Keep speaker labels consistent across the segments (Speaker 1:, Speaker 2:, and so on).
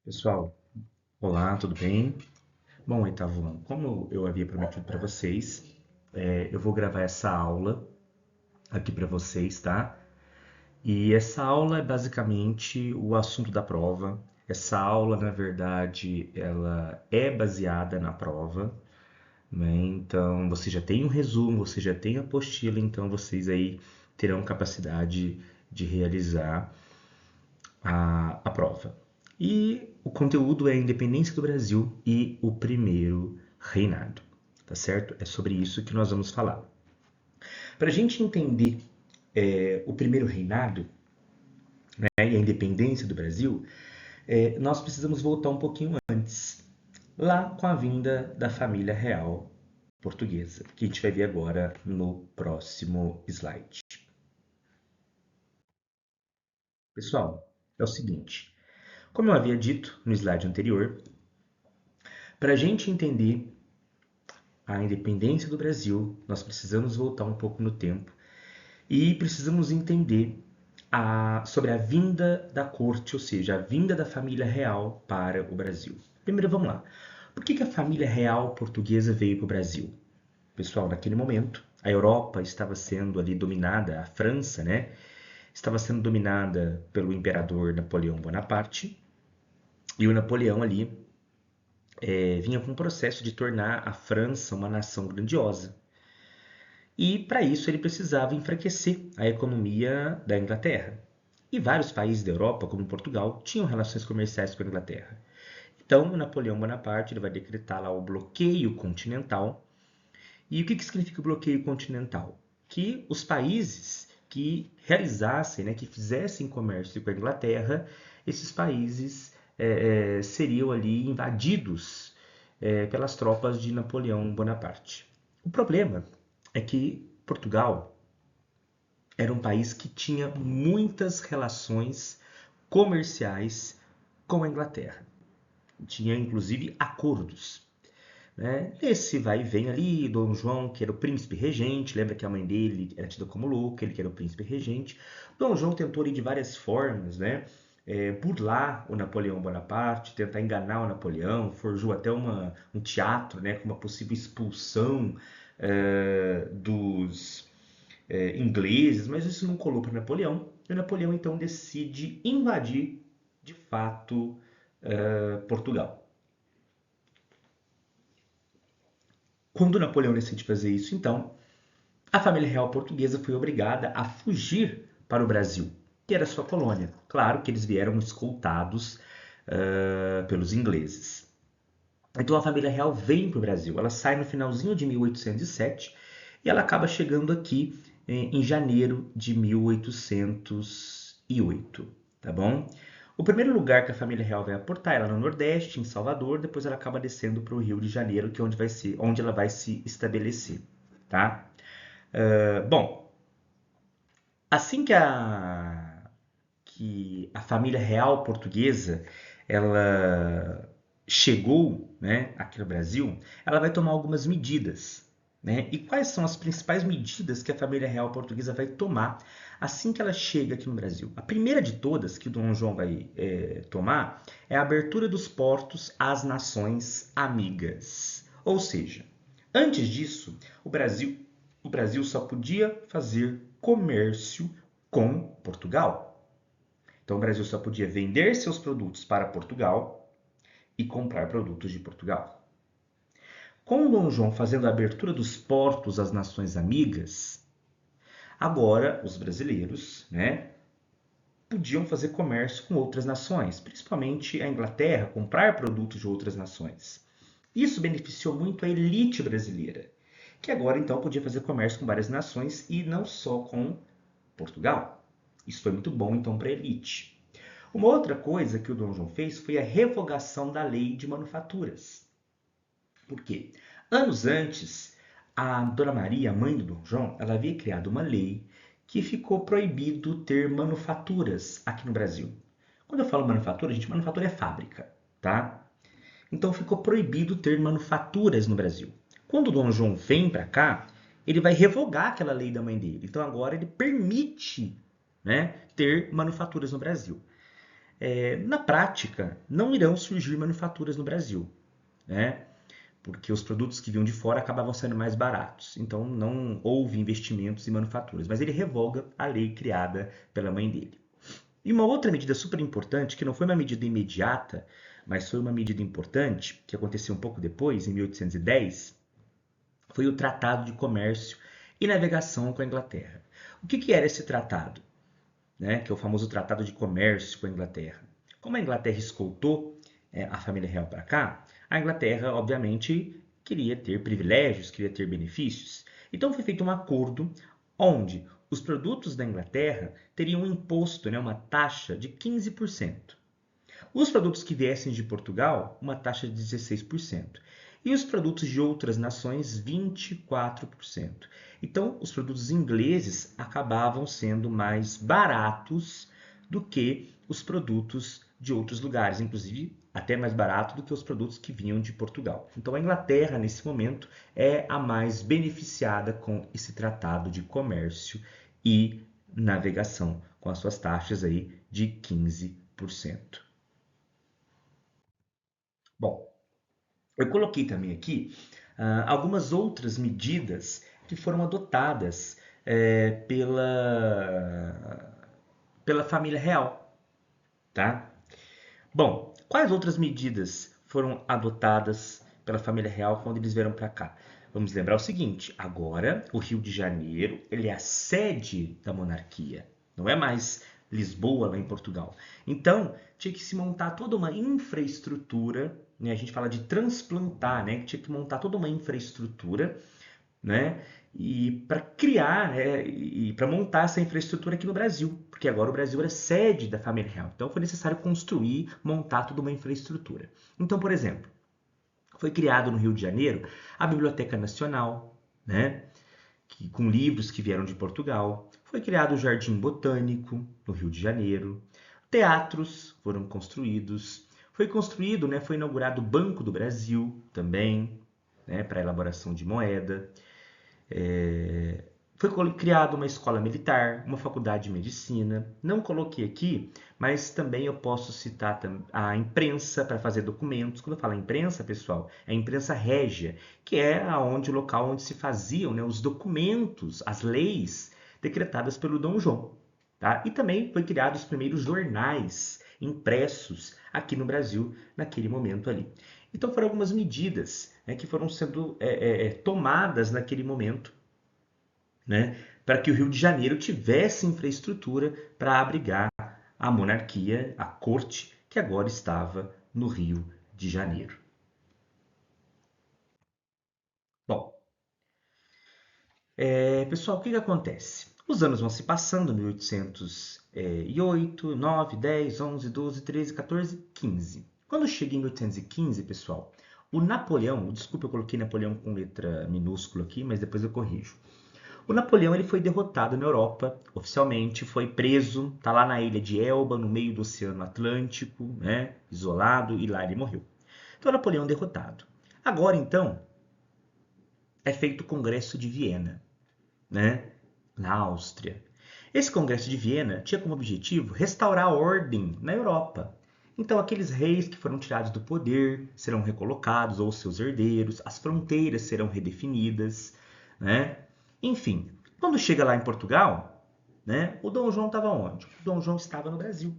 Speaker 1: Pessoal, olá, tudo bem? Bom, oitavo, como eu havia prometido para vocês, eu vou gravar essa aula aqui para vocês, tá? E essa aula é basicamente o assunto da prova. Essa aula, na verdade, ela é baseada na prova, né? Então, você já tem um resumo, você já tem a apostila, então vocês aí terão capacidade de realizar a prova. E o conteúdo é a independência do Brasil e o primeiro reinado, tá certo? É sobre isso que nós vamos falar. Para a gente entender o primeiro reinado, né, e a independência do Brasil, nós precisamos voltar um pouquinho antes, lá com a vinda da família real portuguesa, que a gente vai ver agora no próximo slide. Pessoal, é o seguinte, como eu havia dito no slide anterior, para a gente entender a independência do Brasil, nós precisamos voltar um pouco no tempo e precisamos entender sobre a vinda da corte, ou seja, a vinda da família real para o Brasil. Primeiro, vamos lá. Por que a família real portuguesa veio para o Brasil? Pessoal, naquele momento, a Europa estava sendo ali dominada, a França, né? Estava sendo dominada pelo imperador Napoleão Bonaparte, e o Napoleão ali vinha com um processo de tornar a França uma nação grandiosa. E para isso ele precisava enfraquecer a economia da Inglaterra. E vários países da Europa, como Portugal, tinham relações comerciais com a Inglaterra. Então, Napoleão Bonaparte ele vai decretar lá o bloqueio continental. E o que significa o bloqueio continental? Que os países que realizassem, né, que fizessem comércio com a Inglaterra, esses países seriam ali invadidos pelas tropas de Napoleão Bonaparte. O problema é que Portugal era um país que tinha muitas relações comerciais com a Inglaterra. Tinha inclusive acordos. Né? Nesse vai e vem ali, Dom João, que era o príncipe regente, lembra que a mãe dele era tida como louca, ele que era o príncipe regente. Dom João tentou ali de várias formas, né? Burlar o Napoleão Bonaparte, tentar enganar o Napoleão, forjou até um teatro, né, com uma possível expulsão dos ingleses, mas isso não colou para Napoleão. E Napoleão então decide invadir de fato Portugal. Quando Napoleão decide fazer isso, então, a família real portuguesa foi obrigada a fugir para o Brasil, que era sua colônia. Claro que eles vieram escoltados pelos ingleses. Então a família real vem para o Brasil. Ela sai no finalzinho de 1807 e ela acaba chegando aqui em janeiro de 1808, tá bom? O primeiro lugar que a família real vai aportar é lá no Nordeste, em Salvador, depois ela acaba descendo para o Rio de Janeiro, que é onde ela vai se estabelecer, tá? Bom, assim que a família real portuguesa ela chegou, né, aqui no Brasil, ela vai tomar algumas medidas. Né? E quais são as principais medidas que a família real portuguesa vai tomar assim que ela chega aqui no Brasil? A primeira de todas que o Dom João vai tomar é a abertura dos portos às nações amigas. Ou seja, antes disso, o Brasil só podia fazer comércio com Portugal. Então o Brasil só podia vender seus produtos para Portugal e comprar produtos de Portugal. Com Dom João fazendo a abertura dos portos às nações amigas, agora os brasileiros, né, podiam fazer comércio com outras nações, principalmente a Inglaterra, comprar produtos de outras nações. Isso beneficiou muito a elite brasileira, que agora então podia fazer comércio com várias nações e não só com Portugal. Isso foi muito bom então para a elite. Uma outra coisa que o Dom João fez foi a revogação da lei de manufaturas. Por quê? Anos antes, a Dona Maria, mãe do Dom João, ela havia criado uma lei que ficou proibido ter manufaturas aqui no Brasil. Quando eu falo manufatura, gente, manufatura é fábrica, tá? Então ficou proibido ter manufaturas no Brasil. Quando o Dom João vem para cá, ele vai revogar aquela lei da mãe dele. Então agora ele permite, né, ter manufaturas no Brasil. na prática, não irão surgir manufaturas no Brasil, né? Porque os produtos que vinham de fora acabavam sendo mais baratos. Então, não houve investimentos em manufaturas. Mas ele revoga a lei criada pela mãe dele. E uma outra medida super importante, que não foi uma medida imediata, mas foi uma medida importante, que aconteceu um pouco depois, em 1810, foi o Tratado de Comércio e Navegação com a Inglaterra. O que era esse tratado? Né, que é o famoso Tratado de Comércio com a Inglaterra. Como a Inglaterra escoltou a família real para cá, a Inglaterra, obviamente, queria ter privilégios, queria ter benefícios. Então foi feito um acordo onde os produtos da Inglaterra teriam um imposto, né, uma taxa de 15%. Os produtos que viessem de Portugal, uma taxa de 16%. E os produtos de outras nações, 24%. Então, os produtos ingleses acabavam sendo mais baratos do que os produtos de outros lugares, inclusive até mais barato do que os produtos que vinham de Portugal. Então, a Inglaterra, nesse momento, é a mais beneficiada com esse tratado de comércio e navegação, com as suas taxas aí de 15%. Bom, eu coloquei também aqui algumas outras medidas que foram adotadas pela família real, tá? Bom, quais outras medidas foram adotadas pela família real quando eles vieram para cá? Vamos lembrar o seguinte, agora o Rio de Janeiro ele é a sede da monarquia, não é mais Lisboa lá em Portugal. Então, tinha que se montar toda uma infraestrutura, né? A gente fala de transplantar, né? Tinha que montar toda uma infraestrutura, né? E para criar, né? E para montar essa infraestrutura aqui no Brasil, porque agora o Brasil era sede da família real. Então foi necessário construir, montar toda uma infraestrutura. Então, por exemplo, foi criado no Rio de Janeiro a Biblioteca Nacional, né? Com livros que vieram de Portugal. Foi criado o Jardim Botânico no Rio de Janeiro. Teatros foram construídos. Foi construído, né? Foi inaugurado o Banco do Brasil também, né? Para elaboração de moeda. Foi criada uma escola militar, uma faculdade de medicina. Não coloquei aqui, mas também eu posso citar a imprensa para fazer documentos. Quando eu falo imprensa, pessoal, é a imprensa régia, que é o local onde se faziam, né, os documentos, as leis decretadas pelo Dom João. Tá? E também foi criados os primeiros jornais impressos aqui no Brasil naquele momento ali. Então foram algumas medidas, né, que foram sendo tomadas naquele momento, né, para que o Rio de Janeiro tivesse infraestrutura para abrigar a monarquia, a corte, que agora estava no Rio de Janeiro. Bom, pessoal, o que acontece? Os anos vão se passando, 1808, 9, 10, 11, 12, 13, 14, 15. Quando chega em 1815, pessoal, o Napoleão, desculpa eu coloquei Napoleão com letra minúscula aqui, mas depois eu corrijo. O Napoleão ele foi derrotado na Europa, oficialmente, foi preso, está lá na ilha de Elba, no meio do Oceano Atlântico, né, isolado, e lá ele morreu. Então, Napoleão derrotado. Agora, então, é feito o Congresso de Viena, né, na Áustria. Esse Congresso de Viena tinha como objetivo restaurar a ordem na Europa. Então, aqueles reis que foram tirados do poder serão recolocados, ou seus herdeiros, as fronteiras serão redefinidas, né? Enfim, quando chega lá em Portugal, né, o Dom João estava onde? O Dom João estava no Brasil.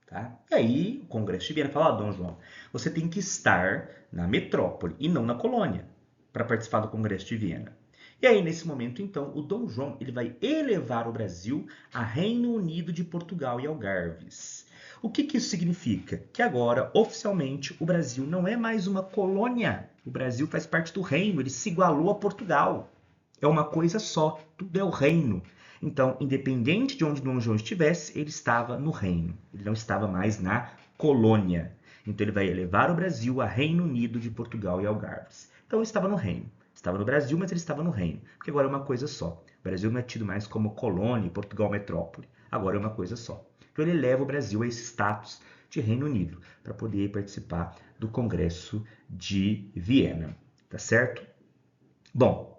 Speaker 1: Tá? E aí o Congresso de Viena fala, Dom João, você tem que estar na metrópole e não na colônia para participar do Congresso de Viena. E aí, nesse momento, então, o Dom João ele vai elevar o Brasil a Reino Unido de Portugal e Algarves. O que isso significa? Que agora, oficialmente, o Brasil não é mais uma colônia. O Brasil faz parte do reino, ele se igualou a Portugal. É uma coisa só, tudo é o reino. Então, independente de onde Dom João estivesse, ele estava no reino. Ele não estava mais na colônia. Então, ele vai elevar o Brasil a Reino Unido de Portugal e Algarves. Então, ele estava no reino. Estava no Brasil, mas ele estava no reino. Porque agora é uma coisa só. O Brasil não é tido mais como colônia, Portugal metrópole. Agora é uma coisa só. Então, ele leva o Brasil a esse status de Reino Unido para poder participar do Congresso de Viena. Tá certo? Bom,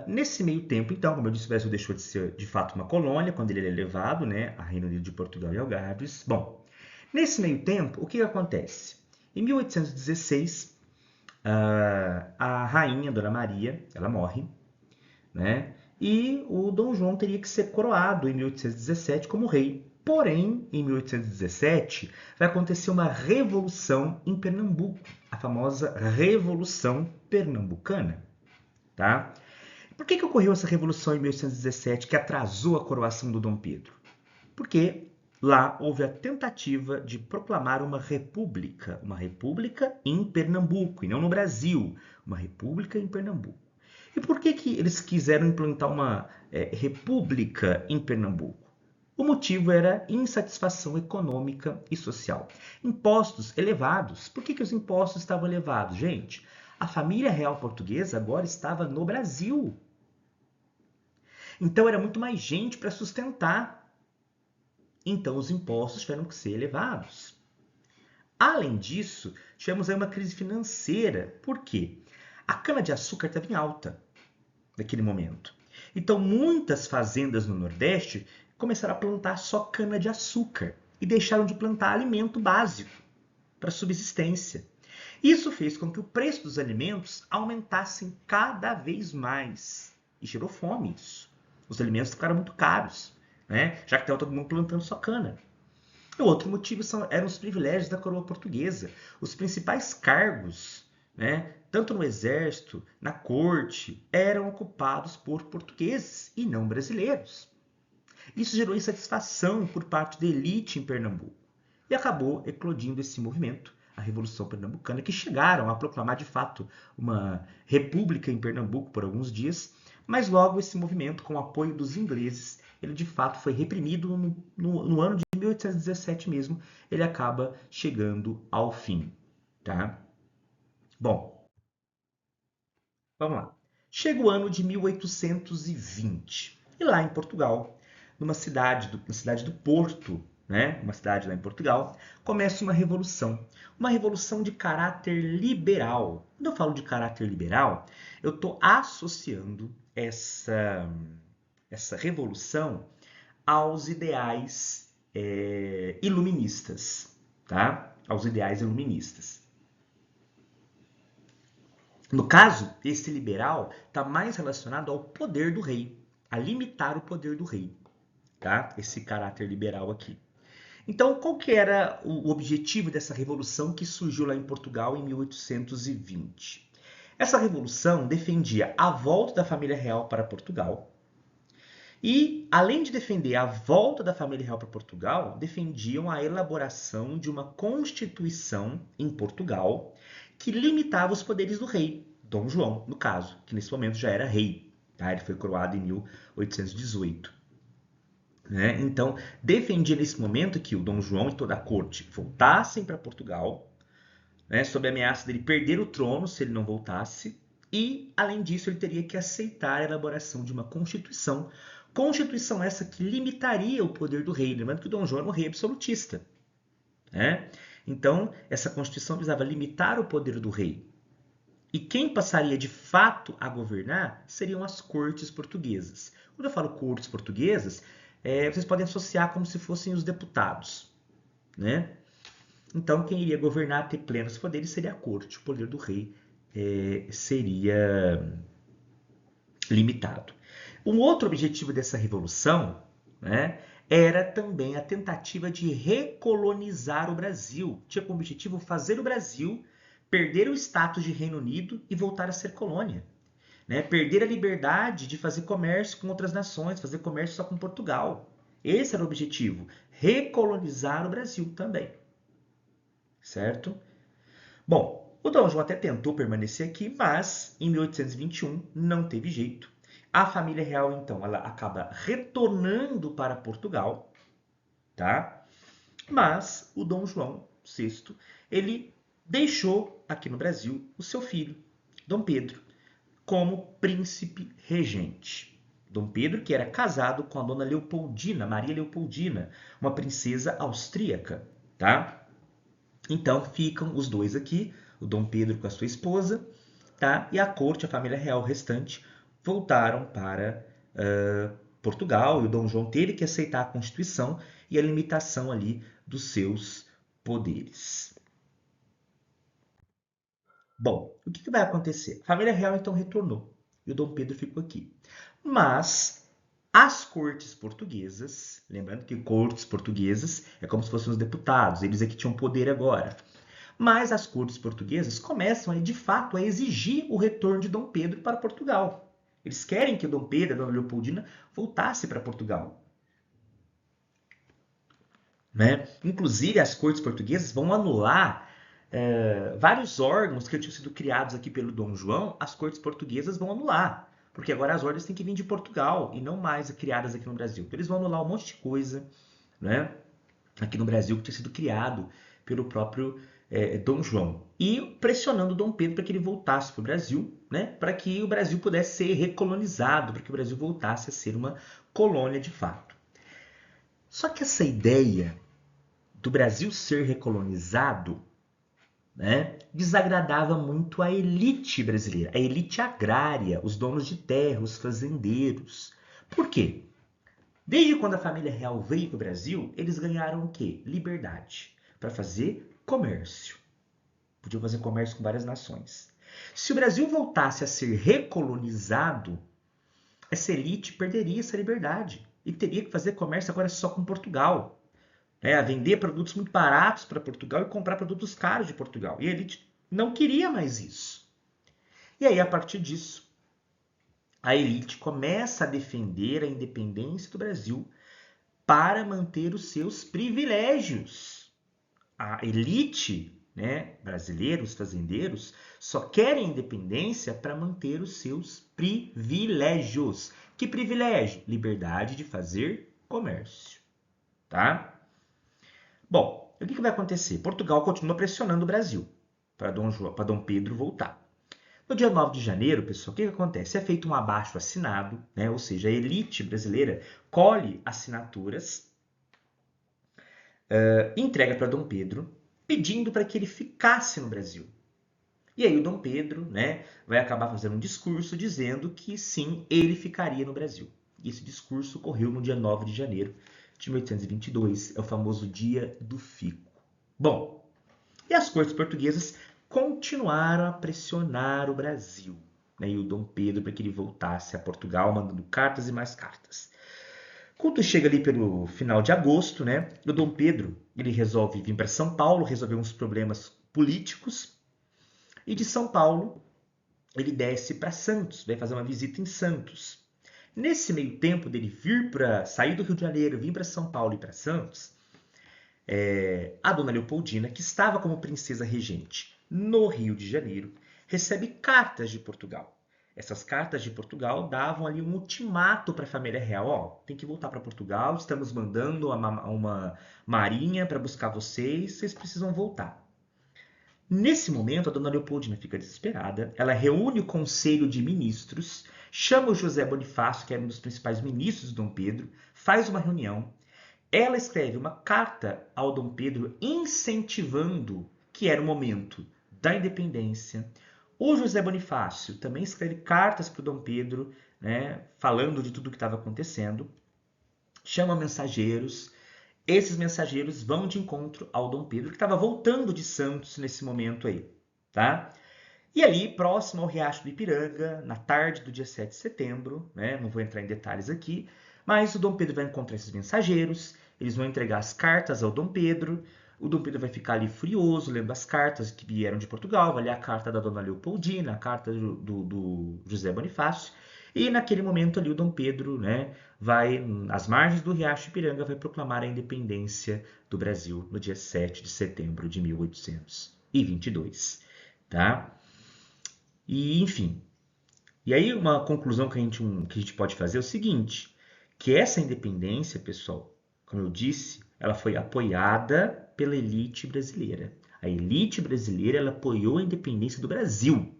Speaker 1: Nesse meio tempo, então, como eu disse, o Brasil deixou de ser de fato uma colônia quando ele é levado, né, a Reino Unido de Portugal e Algarves. Bom, nesse meio tempo, o que acontece? Em 1816, a rainha Dona Maria, ela morre, né? E o Dom João teria que ser coroado em 1817 como rei. Porém, em 1817, vai acontecer uma revolução em Pernambuco, a famosa Revolução Pernambucana, tá? Por que ocorreu essa revolução em 1817 que atrasou a coroação do Dom Pedro? Porque lá houve a tentativa de proclamar uma república em Pernambuco, e não no Brasil, uma república em Pernambuco. E por que eles quiseram implantar uma república em Pernambuco? O motivo era insatisfação econômica e social. Impostos elevados. Por que os impostos estavam elevados? Gente, a família real portuguesa agora estava no Brasil. Então era muito mais gente para sustentar. Então os impostos tiveram que ser elevados. Além disso, tivemos aí uma crise financeira. Por quê? A cana-de-açúcar estava em alta naquele momento. Então muitas fazendas no Nordeste começaram a plantar só cana-de-açúcar e deixaram de plantar alimento básico para subsistência. Isso fez com que o preço dos alimentos aumentassem cada vez mais e gerou fome isso. Os alimentos ficaram muito caros, né? Já que estava todo mundo plantando só cana. O outro motivo eram os privilégios da coroa portuguesa. Os principais cargos, né, tanto no exército, na corte, eram ocupados por portugueses e não brasileiros. Isso gerou insatisfação por parte da elite em Pernambuco e acabou eclodindo esse movimento, a Revolução Pernambucana, que chegaram a proclamar de fato uma república em Pernambuco por alguns dias, mas logo esse movimento, com o apoio dos ingleses, ele de fato foi reprimido no ano de 1817 mesmo, ele acaba chegando ao fim. Tá? Bom, vamos lá. Chega o ano de 1820 e lá em Portugal, na cidade do Porto, né, uma cidade lá em Portugal, começa uma revolução de caráter liberal. Quando eu falo de caráter liberal, eu estou associando essa revolução aos ideais iluministas, tá? Aos ideais iluministas. No caso, esse liberal está mais relacionado ao poder do rei, a limitar o poder do rei, tá? Esse caráter liberal aqui. Então, qual que era o objetivo dessa revolução que surgiu lá em Portugal em 1820? Essa revolução defendia a volta da família real para Portugal e, além de defender a volta da família real para Portugal, defendiam a elaboração de uma constituição em Portugal que limitava os poderes do rei, Dom João, no caso, que nesse momento já era rei. Tá? Ele foi coroado em 1818. Né? Então, defendia nesse momento que o Dom João e toda a corte voltassem para Portugal, né, sob a ameaça dele perder o trono se ele não voltasse, e, além disso, ele teria que aceitar a elaboração de uma constituição. Constituição essa que limitaria o poder do rei, lembrando que o Dom João era um rei absolutista. Né? Então, essa constituição visava limitar o poder do rei. E quem passaria de fato a governar seriam as cortes portuguesas. Quando eu falo cortes portuguesas, vocês podem associar como se fossem os deputados, né? Então, quem iria governar, ter plenos poderes, seria a corte. O poder do rei seria limitado. Um outro objetivo dessa revolução, né, era também a tentativa de recolonizar o Brasil. Tinha como objetivo fazer o Brasil perder o status de Reino Unido e voltar a ser colônia. Né? Perder a liberdade de fazer comércio com outras nações, fazer comércio só com Portugal. Esse era o objetivo, recolonizar o Brasil também. Certo? Bom, o Dom João até tentou permanecer aqui, mas em 1821 não teve jeito. A família real, então, ela acaba retornando para Portugal, tá? Mas o Dom João VI, ele deixou aqui no Brasil o seu filho, Dom Pedro, como príncipe regente. Dom Pedro, que era casado com a dona Leopoldina, Maria Leopoldina, uma princesa austríaca, tá? Então ficam os dois aqui, o Dom Pedro com a sua esposa, tá? E a corte, a família real restante, voltaram para Portugal, e o Dom João teve que aceitar a Constituição e a limitação ali dos seus poderes. Bom, o que vai acontecer? A família real então retornou e o Dom Pedro ficou aqui. Mas as cortes portuguesas, lembrando que cortes portuguesas é como se fossem os deputados, eles aqui tinham poder agora. Mas as cortes portuguesas começam de fato a exigir o retorno de Dom Pedro para Portugal. Eles querem que Dom Pedro, a Dona Leopoldina, voltasse para Portugal. Né? Inclusive, as cortes portuguesas vão anular vários órgãos que tinham sido criados aqui pelo Dom João, as cortes portuguesas vão anular. Porque agora as ordens têm que vir de Portugal e não mais criadas aqui no Brasil. Então, eles vão anular um monte de coisa, né, aqui no Brasil que tinha sido criado pelo próprio Dom João. E pressionando Dom Pedro para que ele voltasse para o Brasil, né, para que o Brasil pudesse ser recolonizado, para que o Brasil voltasse a ser uma colônia de fato. Só que essa ideia do Brasil ser recolonizado, né, desagradava muito a elite brasileira, a elite agrária, os donos de terra, os fazendeiros. Por quê? Desde quando a família real veio para o Brasil, eles ganharam o quê? Liberdade para fazer comércio. Podiam fazer comércio com várias nações. Se o Brasil voltasse a ser recolonizado, essa elite perderia essa liberdade e teria que fazer comércio agora só com Portugal. A vender produtos muito baratos para Portugal e comprar produtos caros de Portugal. E a elite não queria mais isso. E aí, a partir disso, a elite começa a defender a independência do Brasil para manter os seus privilégios. A elite, né, brasileira, os fazendeiros, só querem independência para manter os seus privilégios. Que privilégio? Liberdade de fazer comércio. Tá? Bom, o que vai acontecer? Portugal continua pressionando o Brasil para Dom Pedro voltar. No dia 9 de janeiro, pessoal, o que acontece? É feito um abaixo-assinado, né? Ou seja, a elite brasileira colhe assinaturas, entrega para Dom Pedro, pedindo para que ele ficasse no Brasil. E aí o Dom Pedro, né, vai acabar fazendo um discurso dizendo que sim, ele ficaria no Brasil. E esse discurso ocorreu no dia 9 de janeiro de 1822, é o famoso Dia do Fico. Bom, e as cortes portuguesas continuaram a pressionar o Brasil, né, e o Dom Pedro para que ele voltasse a Portugal, mandando cartas e mais cartas. Quando chega ali pelo final de agosto, né, o Dom Pedro ele resolve vir para São Paulo, resolver uns problemas políticos, e de São Paulo ele desce para Santos, vai fazer uma visita em Santos. Nesse meio tempo dele sair do Rio de Janeiro, vir para São Paulo e para Santos, a Dona Leopoldina, que estava como princesa regente no Rio de Janeiro, recebe cartas de Portugal. Essas cartas de Portugal davam ali um ultimato para a família real. Ó, tem que voltar para Portugal, estamos mandando uma marinha para buscar vocês, vocês precisam voltar. Nesse momento, a Dona Leopoldina fica desesperada, ela reúne o conselho de ministros, chama o José Bonifácio, que era um dos principais ministros de Dom Pedro, faz uma reunião, ela escreve uma carta ao Dom Pedro incentivando que era o momento da independência. O José Bonifácio também escreve cartas para o Dom Pedro, né, falando de tudo o que estava acontecendo, chama mensageiros. Esses mensageiros vão de encontro ao Dom Pedro, que estava voltando de Santos nesse momento aí, tá? E ali, próximo ao Riacho do Ipiranga, na tarde do dia 7 de setembro, né? Não vou entrar em detalhes aqui, mas o Dom Pedro vai encontrar esses mensageiros, eles vão entregar as cartas ao Dom Pedro, o Dom Pedro vai ficar ali furioso, lendo as cartas que vieram de Portugal, vai ler a carta da Dona Leopoldina, a carta do José Bonifácio, e naquele momento ali o Dom Pedro, né, vai, às margens do Riacho Ipiranga, vai proclamar a independência do Brasil no dia 7 de setembro de 1822, tá? E, enfim, e aí uma conclusão que a gente pode fazer é o seguinte, que essa independência, pessoal, como eu disse, ela foi apoiada pela elite brasileira. A elite brasileira ela apoiou a independência do Brasil.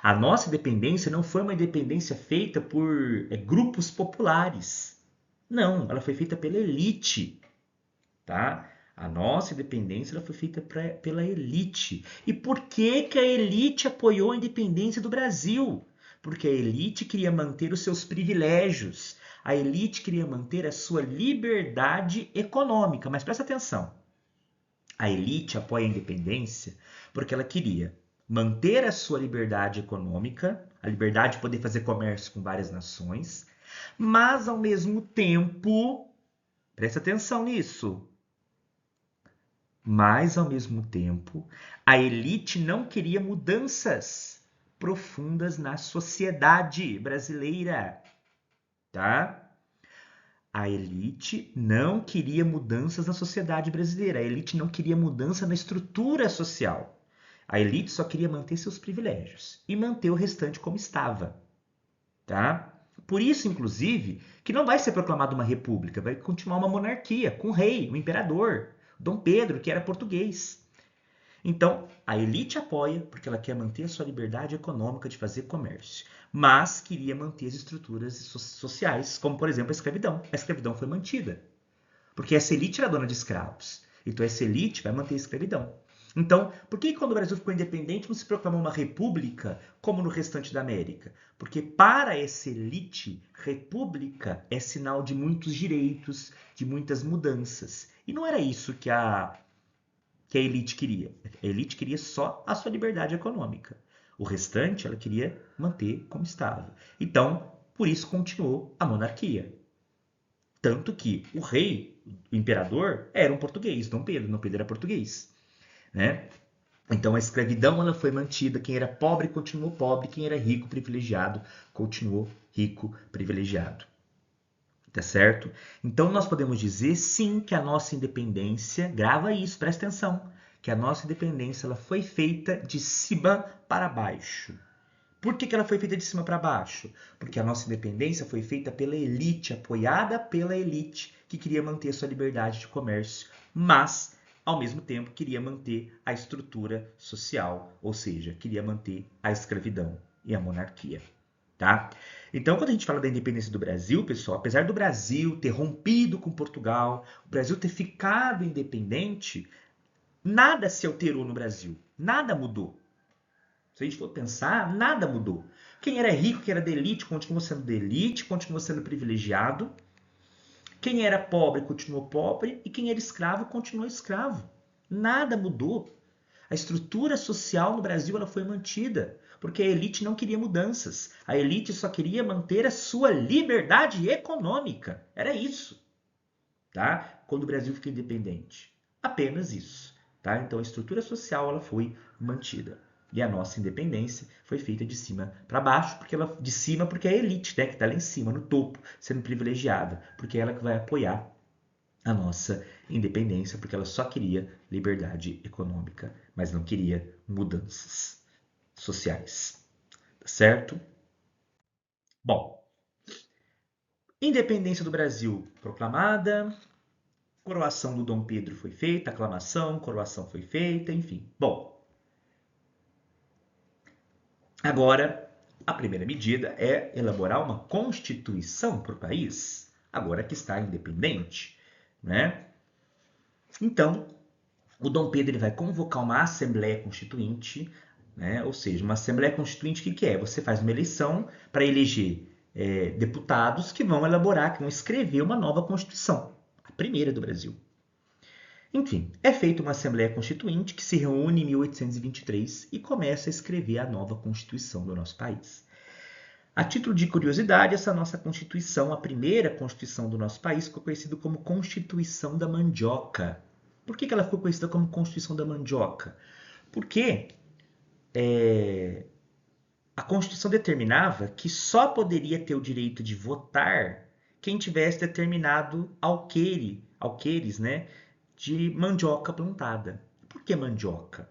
Speaker 1: A nossa independência não foi uma independência feita por grupos populares. Não, ela foi feita pela elite, tá? A nossa independência ela foi feita pela elite. E por que que a elite apoiou a independência do Brasil? Porque a elite queria manter os seus privilégios. A elite queria manter a sua liberdade econômica. Mas presta atenção. A elite apoia a independência porque ela queria manter a sua liberdade econômica, a liberdade de poder fazer comércio com várias nações, mas ao mesmo tempo, presta atenção nisso, mas ao mesmo tempo, a elite não queria mudanças profundas na sociedade brasileira, tá? A elite não queria mudanças na sociedade brasileira. A elite não queria mudança na estrutura social. A elite só queria manter seus privilégios e manter o restante como estava, tá? Por isso, inclusive, que não vai ser proclamada uma república, vai continuar uma monarquia com o rei, o imperador, Dom Pedro, que era português. Então, a elite apoia porque ela quer manter a sua liberdade econômica de fazer comércio, mas queria manter as estruturas sociais, como, por exemplo, a escravidão. A escravidão foi mantida, porque essa elite era dona de escravos. Então, essa elite vai manter a escravidão. Então, por que quando o Brasil ficou independente não se proclamou uma república como no restante da América? Porque para essa elite, república é sinal de muitos direitos, de muitas mudanças. E não era isso que a elite queria. A elite queria só a sua liberdade econômica. O restante ela queria manter como estava. Então, por isso continuou a monarquia. Tanto que o rei, o imperador, era um português, Dom Pedro. Dom Pedro era português, né? Então a escravidão ela foi mantida. Quem era pobre continuou pobre. Quem era rico, privilegiado, continuou rico, privilegiado. Tá certo? Então nós podemos dizer sim que a nossa independência, grava isso, presta atenção, que a nossa independência ela foi feita de cima para baixo. Por que ela foi feita de cima para baixo? Porque a nossa independência foi feita pela elite, apoiada pela elite, que queria manter a sua liberdade de comércio, mas, ao mesmo tempo, queria manter a estrutura social, ou seja, queria manter a escravidão e a monarquia. Tá? Então, quando a gente fala da independência do Brasil, pessoal, apesar do Brasil ter rompido com Portugal, o Brasil ter ficado independente, nada se alterou no Brasil, nada mudou. Se a gente for pensar, nada mudou. Quem era rico, quem era da elite, continuou sendo da elite, continuou sendo privilegiado. Quem era pobre, continuou pobre, e quem era escravo, continuou escravo. Nada mudou. A estrutura social no Brasil ela foi mantida, porque a elite não queria mudanças. A elite só queria manter a sua liberdade econômica. Era isso, tá? Quando o Brasil ficou independente. Apenas isso, tá? Então a estrutura social ela foi mantida. E a nossa independência foi feita de cima para baixo, de cima porque é a elite, né, que está lá em cima, no topo, sendo privilegiada, porque é ela que vai apoiar a nossa independência, porque ela só queria liberdade econômica, mas não queria mudanças sociais. Tá certo? Bom, independência do Brasil proclamada, coroação do Dom Pedro foi feita, aclamação, coroação foi feita, enfim. Bom, agora a primeira medida é elaborar uma constituição para o país, agora que está independente, né? Então, o Dom Pedro ele vai convocar uma Assembleia Constituinte, né? Ou seja, uma Assembleia Constituinte, o que é? Você faz uma eleição para eleger deputados que vão elaborar, que vão escrever uma nova Constituição, a primeira do Brasil. Enfim, é feita uma Assembleia Constituinte que se reúne em 1823 e começa a escrever a nova Constituição do nosso país. A título de curiosidade, essa nossa Constituição, a primeira Constituição do nosso país, ficou conhecida como Constituição da Mandioca. Por que ela ficou conhecida como Constituição da Mandioca? Porque a Constituição determinava que só poderia ter o direito de votar quem tivesse determinado alqueires, né, de mandioca plantada. Por que mandioca?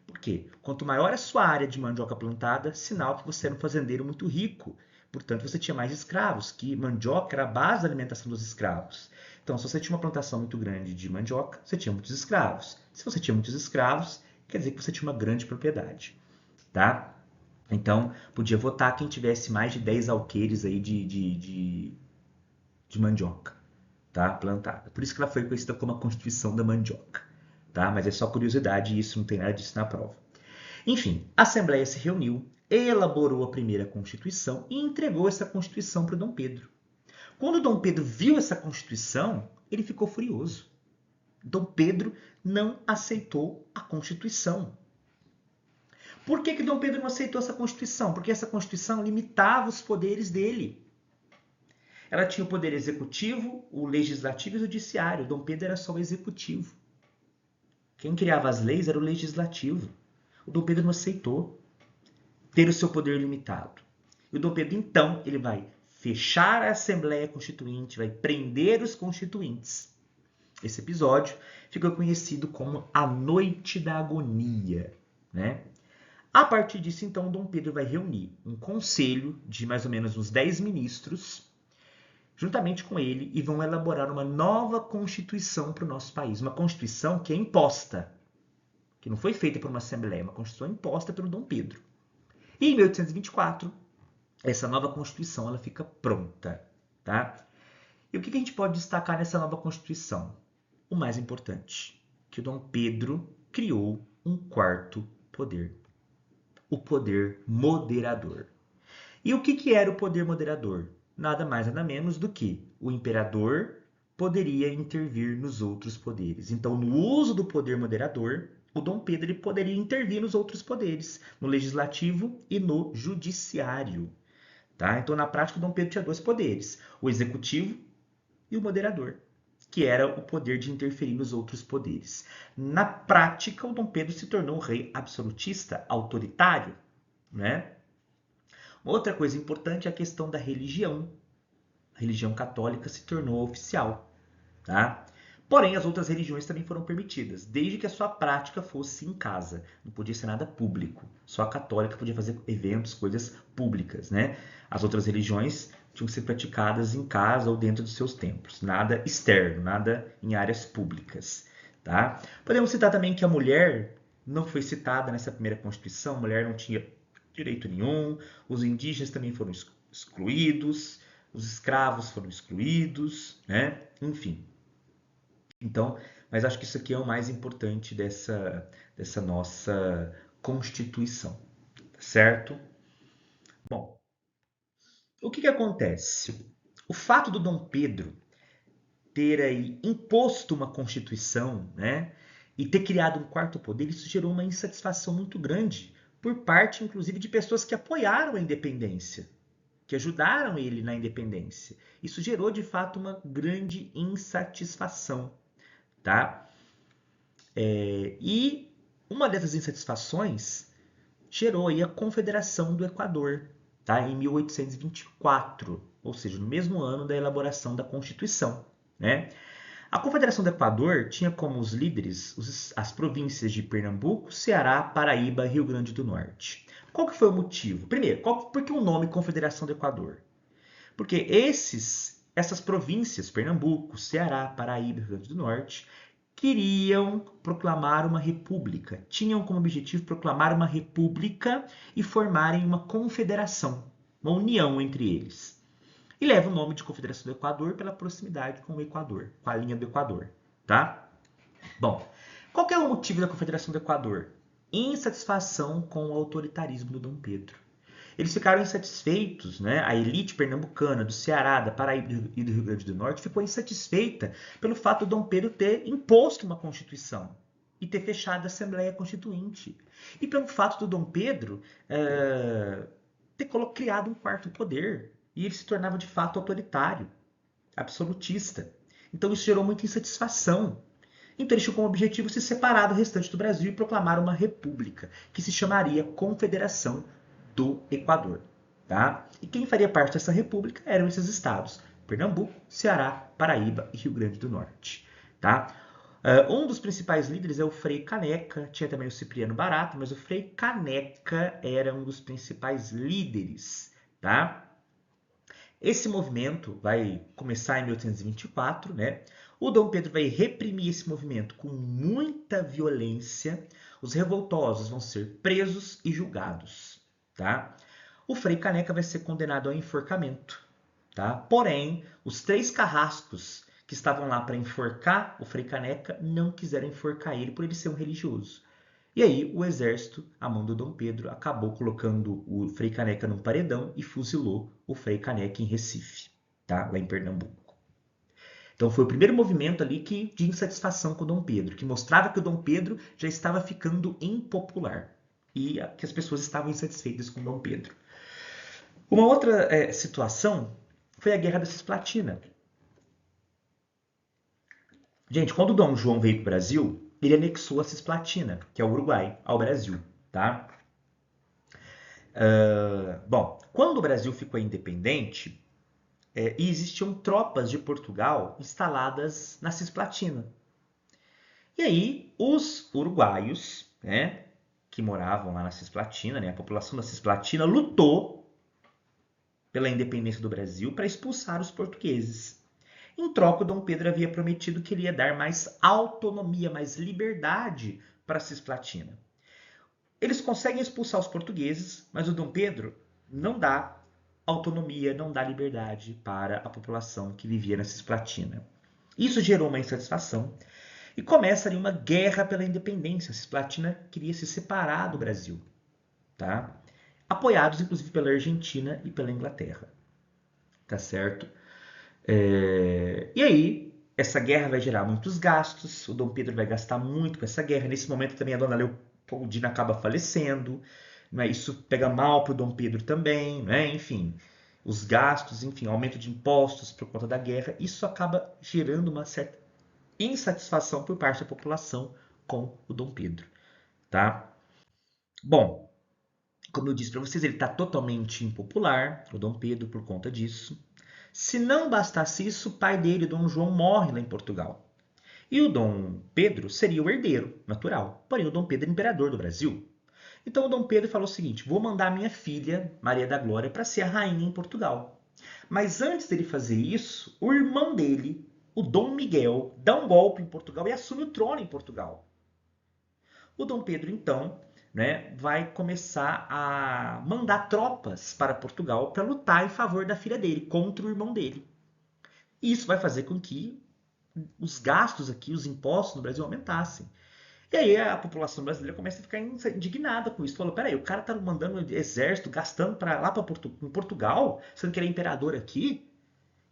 Speaker 1: Porque quanto maior a sua área de mandioca plantada, sinal que você era um fazendeiro muito rico. Portanto, você tinha mais escravos, que mandioca era a base da alimentação dos escravos. Então, se você tinha uma plantação muito grande de mandioca, você tinha muitos escravos. Se você tinha muitos escravos, quer dizer que você tinha uma grande propriedade, tá? Então, podia votar quem tivesse mais de 10 alqueires aí de mandioca, tá? Plantada. Por isso que ela foi conhecida como a Constituição da Mandioca, tá? Mas é só curiosidade e isso não tem nada disso na prova. Enfim, a Assembleia se reuniu, elaborou a primeira Constituição e entregou essa Constituição para o Dom Pedro. Quando Dom Pedro viu essa Constituição, ele ficou furioso. Dom Pedro não aceitou a Constituição. Por que Dom Pedro não aceitou essa Constituição? Porque essa Constituição limitava os poderes dele. Ela tinha o poder executivo, o legislativo e o judiciário. Dom Pedro era só o executivo. Quem criava as leis era o legislativo. O Dom Pedro não aceitou ter o seu poder limitado. E o Dom Pedro, então, ele vai fechar a Assembleia Constituinte, vai prender os constituintes. Esse episódio ficou conhecido como a Noite da Agonia, né? A partir disso, então, Dom Pedro vai reunir um conselho de mais ou menos uns 10 ministros, juntamente com ele, e vão elaborar uma nova Constituição para o nosso país. Uma Constituição que é imposta, que não foi feita por uma Assembleia, uma Constituição imposta pelo Dom Pedro. E em 1824, essa nova Constituição ela fica pronta, tá? E o que a gente pode destacar nessa nova Constituição? O mais importante, que o Dom Pedro criou um quarto poder, o poder moderador. E o que era o poder moderador? Nada mais, nada menos do que o imperador poderia intervir nos outros poderes. Então, no uso do poder moderador, o Dom Pedro ele poderia intervir nos outros poderes, no legislativo e no judiciário. Tá? Então, na prática, o Dom Pedro tinha dois poderes, o executivo e o moderador, que era o poder de interferir nos outros poderes. Na prática, o Dom Pedro se tornou um rei absolutista, autoritário, né? Outra coisa importante é a questão da religião. A religião católica se tornou oficial, tá? Porém, as outras religiões também foram permitidas, desde que a sua prática fosse em casa. Não podia ser nada público. Só a católica podia fazer eventos, coisas públicas, né? As outras religiões tinham que ser praticadas em casa ou dentro dos seus templos. Nada externo, nada em áreas públicas, tá? Podemos citar também que a mulher não foi citada nessa primeira Constituição. A mulher não tinha direito nenhum. Os indígenas também foram excluídos. Os escravos foram excluídos, né? Enfim. Então, mas acho que isso aqui é o mais importante dessa nossa Constituição, certo? Bom, o que acontece? O fato do Dom Pedro ter aí imposto uma Constituição, né, e ter criado um quarto poder, isso gerou uma insatisfação muito grande por parte, inclusive, de pessoas que apoiaram a independência, que ajudaram ele na independência. Isso gerou, de fato, uma grande insatisfação. Tá? E uma dessas insatisfações gerou aí a Confederação do Equador, tá? Em 1824, ou seja, no mesmo ano da elaboração da Constituição, né? A Confederação do Equador tinha como os líderes as províncias de Pernambuco, Ceará, Paraíba e Rio Grande do Norte. Qual que foi o motivo? Primeiro, por que o nome Confederação do Equador? Porque essas províncias, Pernambuco, Ceará, Paraíba e Rio Grande do Norte, queriam proclamar uma república, tinham como objetivo proclamar uma república e formarem uma confederação, uma união entre eles. E leva o nome de Confederação do Equador pela proximidade com o Equador, com a linha do Equador, tá? Bom, qual que é o motivo da Confederação do Equador? Insatisfação com o autoritarismo do Dom Pedro. Eles ficaram insatisfeitos, né? A elite pernambucana, do Ceará, da Paraíba e do Rio Grande do Norte ficou insatisfeita pelo fato de Dom Pedro ter imposto uma Constituição e ter fechado a Assembleia Constituinte. E pelo fato do Dom Pedro ter criado um quarto poder. E ele se tornava de fato autoritário, absolutista. Então isso gerou muita insatisfação. Então eles tinham como objetivo se separar do restante do Brasil e proclamar uma república, que se chamaria Confederação do Equador. Tá? E quem faria parte dessa república eram esses estados: Pernambuco, Ceará, Paraíba e Rio Grande do Norte. Tá? Um dos principais líderes é o Frei Caneca, tinha também o Cipriano Barata, mas o Frei Caneca era um dos principais líderes. Tá? Esse movimento vai começar em 1824, né? O Dom Pedro vai reprimir esse movimento com muita violência. Os revoltosos vão ser presos e julgados, tá? O Frei Caneca vai ser condenado ao enforcamento, tá? Porém, os 3 carrascos que estavam lá para enforcar o Frei Caneca não quiseram enforcar ele por ele ser um religioso. E aí o exército, a mão do Dom Pedro, acabou colocando o Frei Caneca num paredão e fuzilou o Frei Caneca em Recife, tá? Lá em Pernambuco. Então foi o primeiro movimento ali de insatisfação com o Dom Pedro, que mostrava que o Dom Pedro já estava ficando impopular e que as pessoas estavam insatisfeitas com o Dom Pedro. Uma outra situação foi a Guerra da Cisplatina. Gente, quando o Dom João veio para o Brasil, ele anexou a Cisplatina, que é o Uruguai, ao Brasil, tá? Bom, quando o Brasil ficou independente, e existiam tropas de Portugal instaladas na Cisplatina. E aí, os uruguaios, né, que moravam lá na Cisplatina, né, a população da Cisplatina lutou pela independência do Brasil para expulsar os portugueses. Em troca, Dom Pedro havia prometido que ele ia dar mais autonomia, mais liberdade para a Cisplatina. Eles conseguem expulsar os portugueses, mas o Dom Pedro não dá autonomia, não dá liberdade para a população que vivia na Cisplatina. Isso gerou uma insatisfação e começa ali uma guerra pela independência. A Cisplatina queria se separar do Brasil, tá? Apoiados inclusive pela Argentina e pela Inglaterra, tá certo? E aí, essa guerra vai gerar muitos gastos, o Dom Pedro vai gastar muito com essa guerra. Nesse momento também a Dona Leopoldina acaba falecendo, né? Isso pega mal para o Dom Pedro também, né? Enfim, os gastos, enfim, aumento de impostos por conta da guerra, isso acaba gerando uma certa insatisfação por parte da população com o Dom Pedro, tá? Bom, como eu disse para vocês, ele está totalmente impopular, o Dom Pedro, por conta disso. Se não bastasse isso, o pai dele, Dom João, morre lá em Portugal. E o Dom Pedro seria o herdeiro natural. Porém, o Dom Pedro é imperador do Brasil. Então o Dom Pedro falou o seguinte: vou mandar minha filha, Maria da Glória, para ser a rainha em Portugal. Mas antes dele fazer isso, o irmão dele, o Dom Miguel, dá um golpe em Portugal e assume o trono em Portugal. O Dom Pedro, então, né, vai começar a mandar tropas para Portugal para lutar em favor da filha dele, contra o irmão dele. E isso vai fazer com que os gastos aqui, os impostos no Brasil aumentassem. E aí a população brasileira começa a ficar indignada com isso. Falou, peraí, o cara tá mandando exército, gastando lá para em Portugal, sendo que ele é imperador aqui.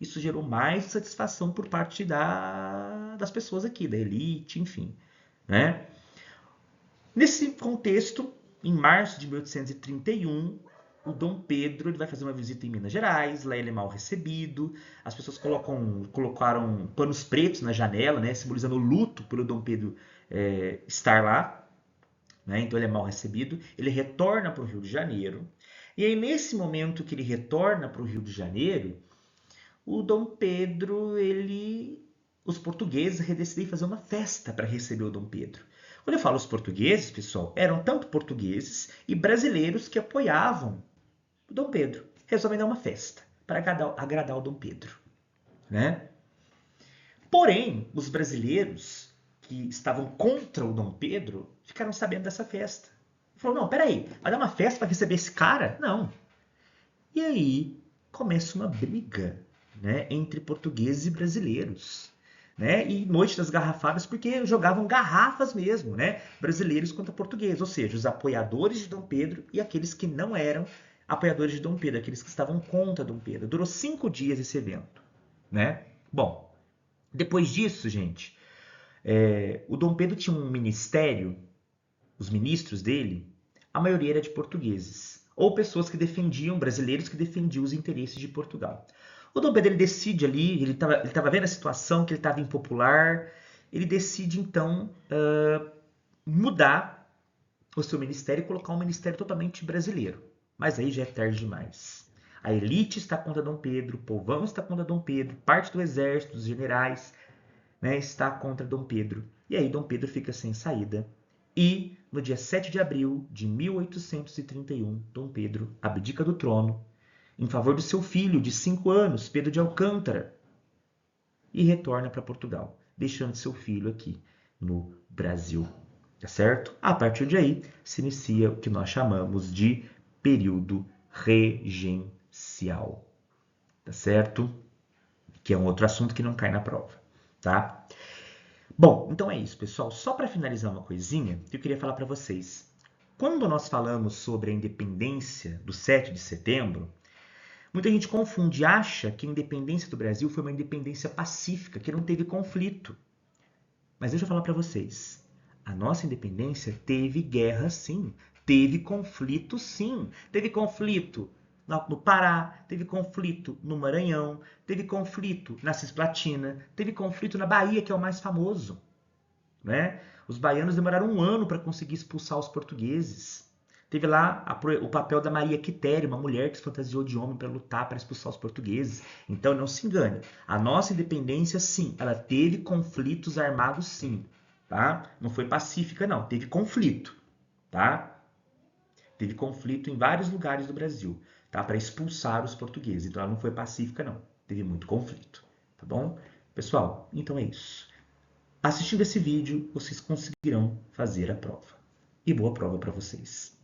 Speaker 1: Isso gerou mais satisfação por parte das pessoas aqui, da elite, enfim, né? Nesse contexto, em março de 1831, o Dom Pedro ele vai fazer uma visita em Minas Gerais, lá ele é mal recebido, as pessoas colocaram panos pretos na janela, né, simbolizando o luto pelo Dom Pedro estar lá, né, então ele é mal recebido, ele retorna para o Rio de Janeiro, e aí nesse momento que ele retorna para o Rio de Janeiro, o Dom Pedro, os portugueses decidem fazer uma festa para receber o Dom Pedro. Quando eu falo os portugueses, pessoal, eram tanto portugueses e brasileiros que apoiavam o Dom Pedro. Resolvem dar uma festa para agradar o Dom Pedro, né? Porém, os brasileiros que estavam contra o Dom Pedro ficaram sabendo dessa festa. Falou, não, peraí, vai dar uma festa para receber esse cara? Não. E aí começa uma briga, né, entre portugueses e brasileiros. Né? E noite das garrafadas, porque jogavam garrafas mesmo, né? Brasileiros contra portugueses, ou seja, os apoiadores de Dom Pedro e aqueles que não eram apoiadores de Dom Pedro, aqueles que estavam contra Dom Pedro. Durou 5 dias esse evento, né? Bom, depois disso, gente, o Dom Pedro tinha um ministério, os ministros dele, a maioria era de portugueses, ou pessoas que defendiam, brasileiros que defendiam os interesses de Portugal. O Dom Pedro ele decide ali, ele estava vendo a situação, que ele estava impopular, ele decide então mudar o seu ministério e colocar um ministério totalmente brasileiro. Mas aí já é tarde demais. A elite está contra Dom Pedro, o povão está contra Dom Pedro, parte do exército, dos generais, né, está contra Dom Pedro. E aí Dom Pedro fica sem saída. E no dia 7 de abril de 1831, Dom Pedro abdica do trono em favor do seu filho de 5 anos, Pedro de Alcântara, e retorna para Portugal, deixando seu filho aqui no Brasil. Tá certo? A partir de aí se inicia o que nós chamamos de período regencial. Tá certo? Que é um outro assunto que não cai na prova, tá? Bom, então é isso, pessoal. Só para finalizar uma coisinha, eu queria falar para vocês. Quando nós falamos sobre a independência do 7 de setembro, muita gente confunde e acha que a independência do Brasil foi uma independência pacífica, que não teve conflito. Mas deixa eu falar para vocês. A nossa independência teve guerra, sim. Teve conflito, sim. Teve conflito no Pará, teve conflito no Maranhão, teve conflito na Cisplatina, teve conflito na Bahia, que é o mais famoso, né? Os baianos demoraram um ano para conseguir expulsar os portugueses. Teve lá o papel da Maria Quitéria, uma mulher que se fantasiou de homem para lutar para expulsar os portugueses. Então não se engane, a nossa independência sim, ela teve conflitos armados sim, tá? Não foi pacífica não, teve conflito, tá? Teve conflito em vários lugares do Brasil, tá? Para expulsar os portugueses. Então ela não foi pacífica não, teve muito conflito, tá bom? Pessoal, então é isso. Assistindo esse vídeo, vocês conseguirão fazer a prova. E boa prova para vocês!